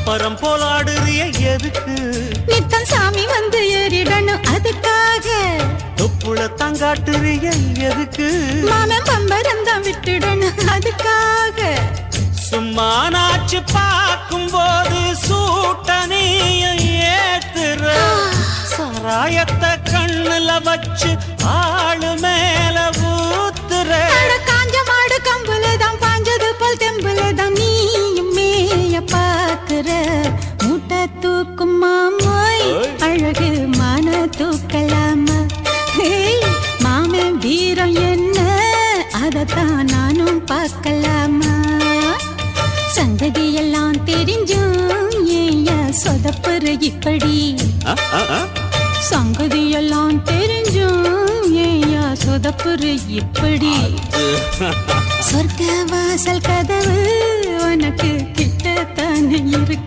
பம்பரம் போலாடுறிய எதுக்கு? நித்தம் சாமி வந்து ஏறிடணும் அதுக்காக. தொப்புள தங்காட்டுறிய எதுக்கு? மாமன் பம்பரம் தான் விட்டுடணும் அதுக்காக. சும்மா நாச்சு பார்க்கும் போது சூட்டனைய ஏத்துற. சாராயத்தை கண்ணுல வச்சு ஆளு மேல ஊத்துற. காஞ்ச மாடு கம்புலதான் பாஞ்சது போல் தெம்புலதான் நீயும் மேய பாக்குற. மூட்டை தூக்கும் மாமாய் அழகு மான தூக்கலாமா? மாமன் வீரம் என்ன அதத்தான் நானும் பார்க்கலாமா? சங்கதி எல்லாம் தெரிஞ்சும் ஏயா சொதப்புற இப்படி? சங்கதி எல்லாம் தெரிஞ்சும் ஏயா சொதப்புற இப்படி? சொர்க்க வாசல் கதவு உனக்கு கிட்டத்தானே இருக்கு.